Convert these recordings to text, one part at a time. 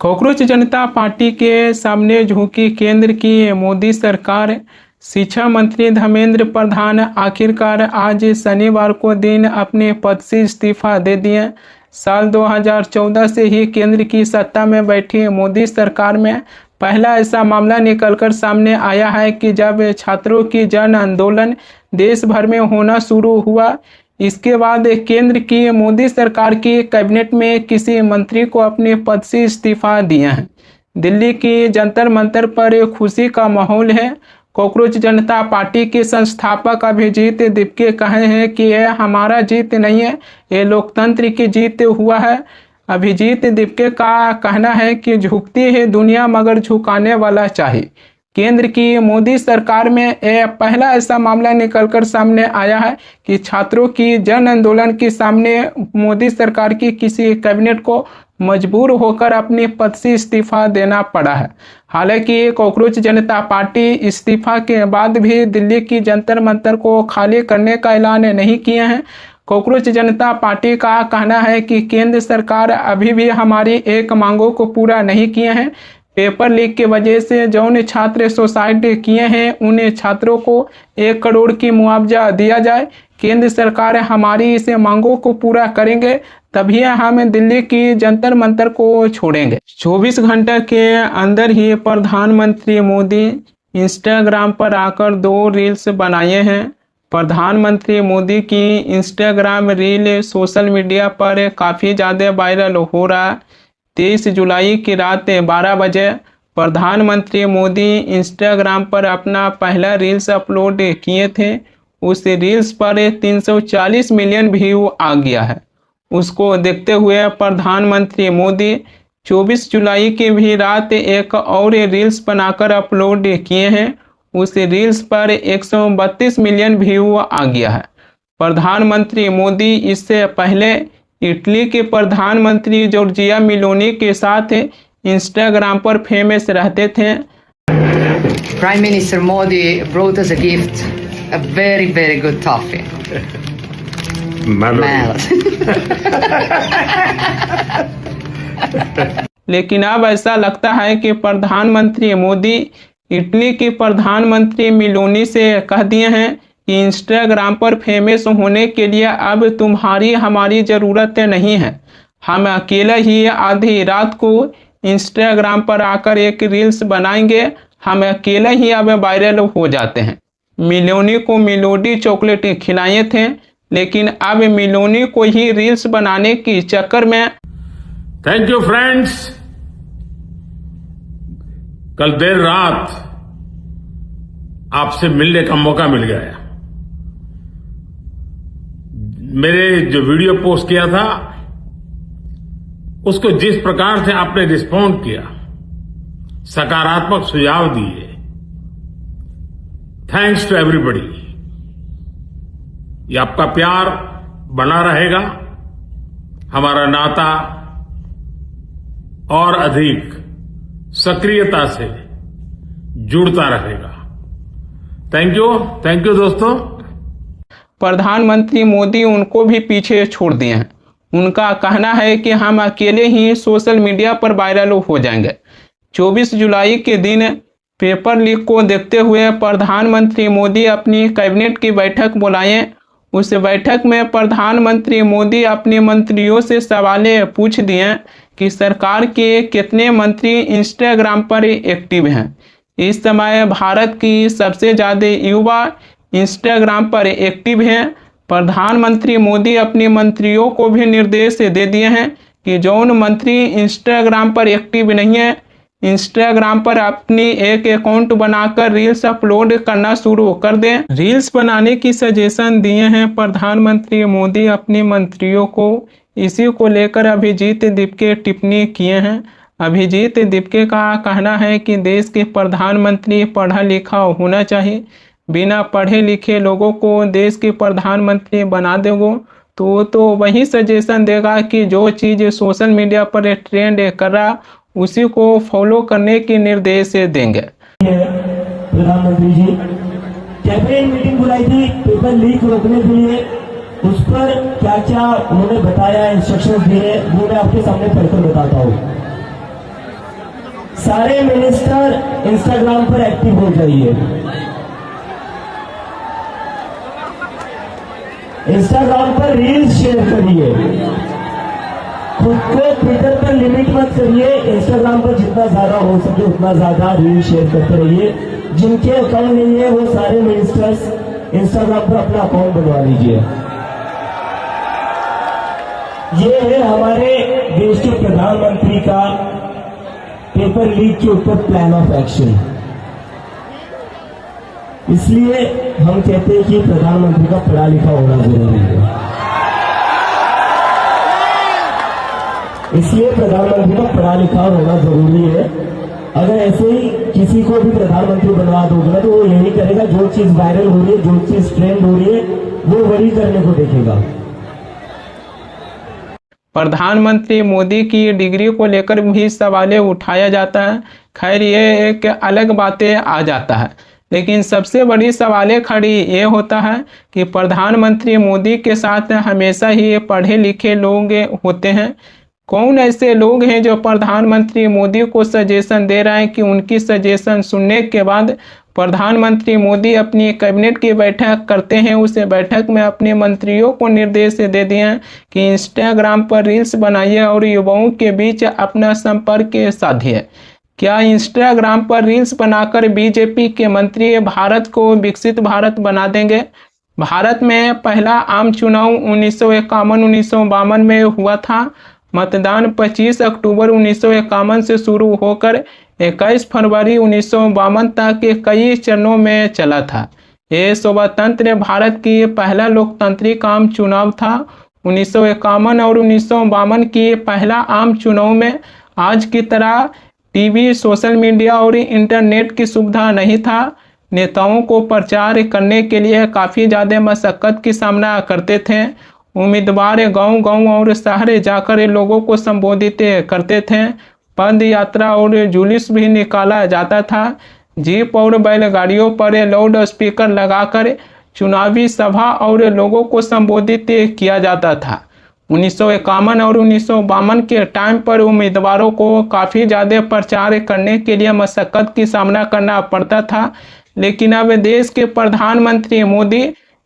Cockroach जनता party के सामने झुकी केंद्र की मोदी सरकार। शिक्षा मंत्री धर्मेंद्र प्रधान आखिरकार आज शनिवार को दिन अपने पद से इस्तीफा दे दिए। साल 2014 से ही केंद्र की सत्ता में बैठी मोदी सरकार में पहला ऐसा मामला निकलकर सामने आया है कि जब छात्रों की जन आंदोलन देश भर में होना शुरू हुआ, इसके बाद केंद्र की मोदी सरकार की कैबिनेट में किसी मंत्री को अपने पद से इस्तीफा दिया है। दिल्ली की जंतर मंतर पर खुशी का माहौल है। कॉकरोच जनता पार्टी के संस्थापक अभिजीत दीपके कहे हैं कि यह हमारा जीत नहीं है, ये लोकतंत्र की जीत हुआ है। अभिजीत दीपके का कहना है कि झुकती है दुनिया मगर झुकाने वाला चाहिए। केंद्र की मोदी सरकार में यह पहला ऐसा मामला निकलकर सामने आया है कि छात्रों की जन आंदोलन के सामने मोदी सरकार की किसी कैबिनेट को मजबूर होकर अपने पद से इस्तीफा देना पड़ा है। हालांकि कॉकरोच जनता पार्टी इस्तीफा के बाद भी दिल्ली की जंतर मंतर को खाली करने का ऐलान नहीं किए हैं। कॉकरोच जनता पार्टी का कहना है कि केंद्र सरकार अभी भी हमारी एक मांगों को पूरा नहीं किए हैं। पेपर लीक की वजह से जौन छात्र सुसाइड किए हैं उन्हें छात्रों को 1 करोड़ की मुआवजा दिया जाए। केंद्र सरकार हमारी इस मांगों को पूरा करेंगे तभी हम दिल्ली की जंतर मंतर को छोड़ेंगे। 24 घंटे के अंदर ही प्रधानमंत्री मोदी इंस्टाग्राम पर आकर 2 रील्स बनाए हैं। प्रधानमंत्री मोदी की इंस्टाग्राम रील सोशल मीडिया पर काफ़ी ज़्यादा वायरल हो रहा है। 23 जुलाई की रात 12 बजे प्रधानमंत्री मोदी इंस्टाग्राम पर अपना पहला रील्स अपलोड किए थे। उस रील्स पर 340 मिलियन व्यू आ गया है। उसको देखते हुए प्रधानमंत्री मोदी 24 जुलाई की भी रात एक और रील्स बनाकर अपलोड किए हैं। उस रील्स पर 132 मिलियन व्यू आ गया है। प्रधानमंत्री मोदी इससे पहले इटली के प्रधानमंत्री जॉर्जिया मेलोनी के साथ इंस्टाग्राम पर फेमस रहते थे। Prime Minister Modi brought us a gift, a very good toffee. लेकिन अब ऐसा लगता है कि प्रधानमंत्री मोदी इटली के प्रधानमंत्री मेलोनी से कह दिए हैं कि इंस्टाग्राम पर फेमस होने के लिए अब तुम्हारी हमारी ज़रूरत नहीं है। हम अकेला ही आधी रात को इंस्टाग्राम पर आकर एक रील्स बनाएंगे। हम अकेला ही अब वायरल हो जाते हैं। मेलोनी को मेलोडी चॉकलेट खिलाए थे, लेकिन अब मेलोनी को ही रील्स बनाने के चक्कर में। Thank you friends. कल देर रात आपसे मिलने का मौका मिल गया। मेरे जो वीडियो पोस्ट किया था उसको जिस प्रकार से आपने रिस्पॉन्ड किया, सकारात्मक सुझाव दिए, थैंक्स टू एवरीबॉडी। ये आपका प्यार बना रहेगा, हमारा नाता और अधिक सक्रियता से जुड़ता रहेगा। थैंक यू दोस्तों। प्रधानमंत्री मोदी उनको भी पीछे छोड़ दिए हैं। उनका कहना है कि हम अकेले ही सोशल मीडिया पर वायरल हो जाएंगे। 24 जुलाई के दिन पेपर लीक को देखते हुए प्रधानमंत्री मोदी अपनी कैबिनेट की बैठक बुलाए। उस बैठक में प्रधानमंत्री मोदी अपने मंत्रियों से सवाल पूछ दिए कि सरकार के कितने मंत्री इंस्टाग्राम पर एक्टिव हैं। इस समय भारत की सबसे ज़्यादा युवा इंस्टाग्राम पर एक्टिव हैं। प्रधानमंत्री मोदी अपने मंत्रियों को भी निर्देश दे दिए हैं कि जौन मंत्री इंस्टाग्राम पर एक्टिव नहीं है, इंस्टाग्राम पर अपनी एक अकाउंट बनाकर रील्स अपलोड करना शुरू कर दें। रील्स बनाने की सजेशन दिए हैं प्रधानमंत्री मोदी अपने मंत्रियों को। इसी को लेकर अभिजीत दीपके टिप्पणी किए हैं। अभिजीत दीपके का कहना है कि देश के प्रधानमंत्री पढ़ा लिखा होना चाहिए। बिना पढ़े लिखे लोगों को देश के प्रधानमंत्री बना दोगे तो वही सजेशन देगा कि जो चीज़ सोशल मीडिया पर ट्रेंड कर रहा उसी को फॉलो करने के निर्देश देंगे। प्रधानमंत्री जी कैबिनेट मीटिंग बुलाई थी पेपर लीक रोकने के लिए, उस पर क्या क्या उन्होंने बताया, इंस्ट्रक्शंस दिए, वो मैं आपके सामने पढ़कर बताता हूँ। सारे मिनिस्टर इंस्टाग्राम पर एक्टिव हो जाइए। इंस्टाग्राम पर रील्स शेयर करिए। खुद को ट्विटर पर लिमिट मत करिए, इंस्टाग्राम पर जितना ज्यादा हो सके उतना ज्यादा रील शेयर करते रहिए। जिनके अकाउंट नहीं है वो सारे मिनिस्टर्स इंस्टाग्राम पर अपना अकाउंट बनवा लीजिए। ये है हमारे देश के प्रधानमंत्री का पेपर लीक के ऊपर प्लान ऑफ एक्शन। इसलिए हम कहते हैं कि प्रधानमंत्री का पढ़ा लिखा होना जरूरी है। इसलिए प्रधानमंत्री का पढ़ा लिखा होना जरूरी है। अगर ऐसे ही किसी को भी प्रधानमंत्री बनवा दोगे ना तो वो यही करेगा, जो चीज वायरल हो रही है, जो चीज ट्रेंड हो रही है, वो वही करने को देखेगा। प्रधानमंत्री मोदी की डिग्री को लेकर भी सवाल उठाया जाता है। खैर ये एक अलग बातें आ जाता है, लेकिन सबसे बड़ी सवाल खड़ी ये होता है कि प्रधानमंत्री मोदी के साथ हमेशा ही पढ़े लिखे लोग होते हैं। कौन ऐसे लोग हैं जो प्रधानमंत्री मोदी को सजेशन दे रहे हैं कि उनकी सजेशन सुनने के बाद प्रधानमंत्री मोदी अपनी कैबिनेट की बैठक करते हैं, उस बैठक में अपने मंत्रियों को निर्देश दे दिए हैं कि इंस्टाग्राम पर रील्स बनाइए और युवाओं के बीच अपना संपर्क साधिए। क्या इंस्टाग्राम पर रील्स बनाकर बीजेपी के मंत्री भारत को विकसित भारत बना देंगे? भारत में पहला आम चुनाव 1951-1952 में हुआ था। मतदान 25 अक्टूबर 1951 से शुरू होकर 21 फरवरी 1952 तक कई चरणों में चला था। ये स्वतंत्र भारत की पहला लोकतांत्रिक आम चुनाव था। 1951 और 1952 की पहला आम चुनाव में आज की तरह टीवी, सोशल मीडिया और इंटरनेट की सुविधा नहीं था। नेताओं को प्रचार करने के लिए काफ़ी ज़्यादा मशक्क़त की सामना करते थे। उम्मीदवार गांव-गांव और शहर जाकर लोगों को संबोधित करते थे। पद यात्रा और जुलूस भी निकाला जाता था। जीप और बैलगाड़ियों पर लाउड स्पीकर लगाकर चुनावी सभा और लोगों को संबोधित किया जाता था। 1951 और 1952 के टाइम पर उम्मीदवारों को काफ़ी ज़्यादा प्रचार करने के लिए मशक्क़त की सामना करना पड़ता था। लेकिन अब देश के प्रधानमंत्री मोदी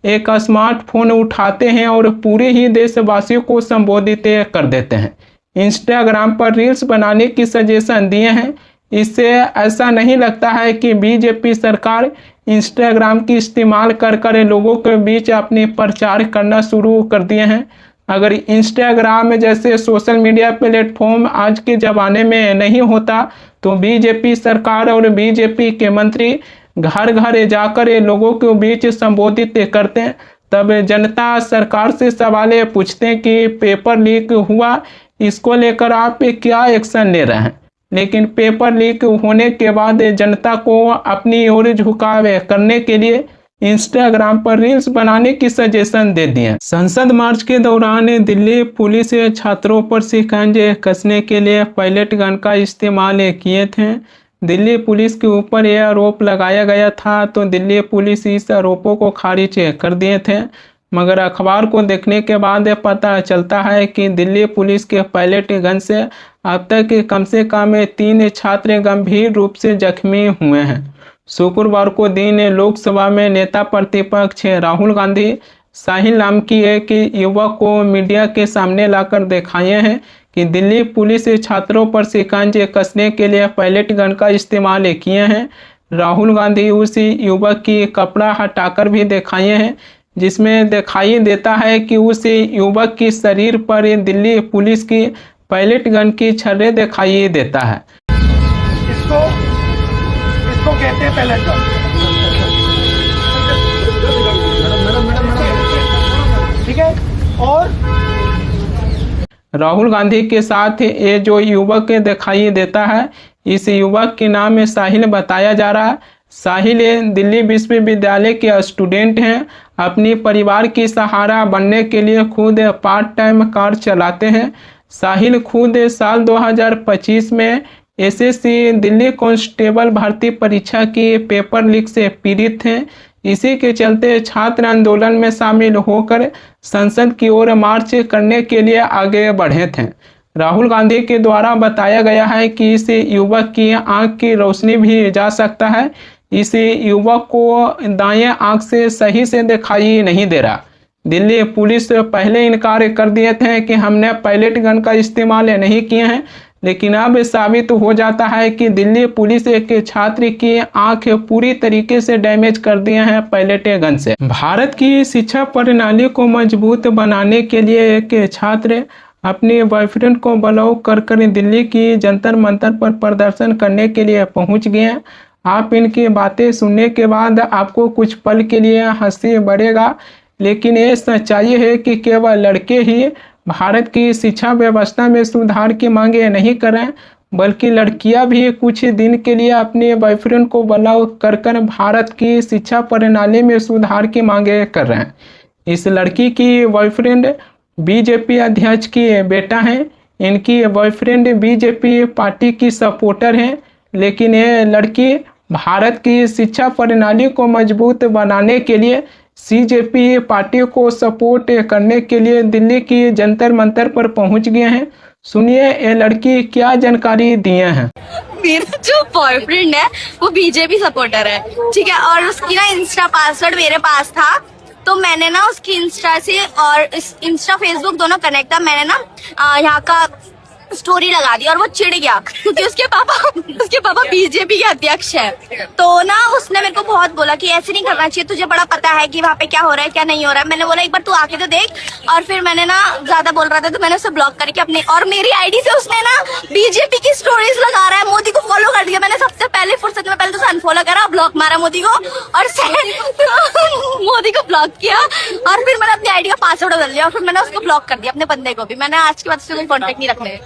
एक स्मार्टफोन उठाते हैं और पूरे ही देशवासियों को संबोधित कर देते हैं। इंस्टाग्राम पर रील्स बनाने की सजेशन दिए हैं। इससे ऐसा नहीं लगता है कि बीजेपी सरकार इंस्टाग्राम की इस्तेमाल कर लोगों के बीच अपनी प्रचार करना शुरू कर दिए हैं। अगर इंस्टाग्राम जैसे सोशल मीडिया प्लेटफॉर्म आज के ज़माने में नहीं होता तो बीजेपी सरकार और बीजेपी के मंत्री घर घर जाकर लोगों के बीच संबोधित करते हैं। तब जनता सरकार से सवाल पूछते हैं कि पेपर लीक हुआ, इसको लेकर आप क्या एक्शन ले रहे हैं। लेकिन पेपर लीक होने के बाद जनता को अपनी ओर झुकाव करने के लिए इंस्टाग्राम पर रील्स बनाने की सजेशन दे दिए। संसद मार्च के दौरान दिल्ली पुलिस छात्रों पर शिकंजे कसने के लिए पैलेट गन का इस्तेमाल किए थे। दिल्ली पुलिस के ऊपर यह आरोप लगाया गया था तो दिल्ली पुलिस इस आरोपों को खारिज कर दिए थे, मगर अखबार को देखने के बाद पता चलता है कि दिल्ली पुलिस के पैलेट गन से अब तक कम से कम 3 छात्र गंभीर रूप से जख्मी हुए हैं। शुक्रवार को दिन लोकसभा में नेता प्रतिपक्ष राहुल गांधी साहिल नाम की एक युवक को मीडिया के सामने लाकर दिखाए हैं कि दिल्ली पुलिस छात्रों पर शिकंजे कसने के लिए पैलेट गन का इस्तेमाल किए हैं। राहुल गांधी उस युवक की कपड़ा हटाकर भी दिखाए हैं, जिसमें दिखाई देता है कि उस युवक की शरीर पर दिल्ली पुलिस की पैलेट गन की छर्रे दिखाई देता है। इसको कहते हैं पैलेट गन। ठीक है। और राहुल गांधी के साथ ये जो युवक दिखाई देता है, इस युवक के नाम साहिल बताया जा रहा है। साहिल दिल्ली विश्वविद्यालय के स्टूडेंट हैं। अपनी परिवार की सहारा बनने के लिए खुद पार्ट टाइम कार चलाते हैं। साहिल खुद साल 2025 में एसएससी दिल्ली कांस्टेबल भर्ती परीक्षा की पेपर लीक से पीड़ित हैं। इसी के चलते छात्र आंदोलन में शामिल होकर संसद की ओर मार्च करने के लिए आगे बढ़े थे। राहुल गांधी के द्वारा बताया गया है कि इस युवक की आंख की रोशनी भी जा सकता है। इस युवक को दाएं आंख से सही से दिखाई नहीं दे रहा। दिल्ली पुलिस पहले इनकार कर दिए थे कि हमने पैलेट गन का इस्तेमाल नहीं किए हैं, लेकिन अब साबित हो जाता है कि दिल्ली पुलिस एक छात्र की आंख पूरी तरीके से डैमेज कर दिए हैं पैलेट गन से। भारत की शिक्षा प्रणाली को मजबूत बनाने के लिए एक छात्र अपने बॉयफ्रेंड को ब्लॉक कर दिल्ली की जंतर मंतर पर प्रदर्शन करने के लिए पहुंच गए हैं। आप इनकी बातें सुनने के बाद आपको कुछ पल के लिए हंसी बढ़ेगा, लेकिन ये सच्चाई है कि केवल लड़के ही भारत की शिक्षा व्यवस्था में सुधार की मांगे नहीं कर रहे हैं, बल्कि लड़कियां भी कुछ दिन के लिए अपने बॉयफ्रेंड को ब्लॉक कर भारत की शिक्षा प्रणाली में सुधार की मांगे कर रहे हैं। इस लड़की की बॉयफ्रेंड बीजेपी अध्यक्ष की बेटा हैं। इनकी बॉयफ्रेंड बीजेपी पार्टी की सपोर्टर हैं, लेकिन ये लड़की भारत की शिक्षा प्रणाली को मजबूत बनाने के लिए सीजेपी पार्टी को सपोर्ट करने के लिए दिल्ली की जंतर मंतर पर पहुंच गए हैं। सुनिए ये लड़की क्या जानकारी दिए हैं। मेरा जो बॉयफ्रेंड है वो बीजेपी सपोर्टर है, ठीक है, और उसकी ना इंस्टा पासवर्ड मेरे पास था, तो मैंने ना उसकी इंस्टा से और इंस्टा फेसबुक दोनों कनेक्ट था, मैंने ना यहाँ का स्टोरी लगा दी और वो चिढ़ गया क्योंकि उसके पापा बीजेपी के अध्यक्ष है। तो ना उसने मेरे को बहुत बोला कि ऐसे नहीं करना चाहिए, तुझे बड़ा पता है कि वहाँ पे क्या हो रहा है क्या नहीं हो रहा है। मैंने बोला एक बार तू आके तो देख, और फिर मैंने ना ज्यादा बोल रहा था तो मैंने उसे ब्लॉक करके अपने और मेरी आईडी से उसने ना बीजेपी की स्टोरीज लगा रहा है, मोदी को फॉलो कर दिया। मैंने सबसे पहले फुर्सत में पहले तो अनफॉलो करा, ब्लॉक मारा मोदी को, और मोदी को ब्लॉक किया, और फिर मैंने अपनी आईडी का पासवर्ड बदल लिया और फिर मैंने उसको ब्लॉक कर दिया, अपने बंदे को भी। मैंने आज के बाद उससे कोई कॉन्टेक्ट नहीं रखने।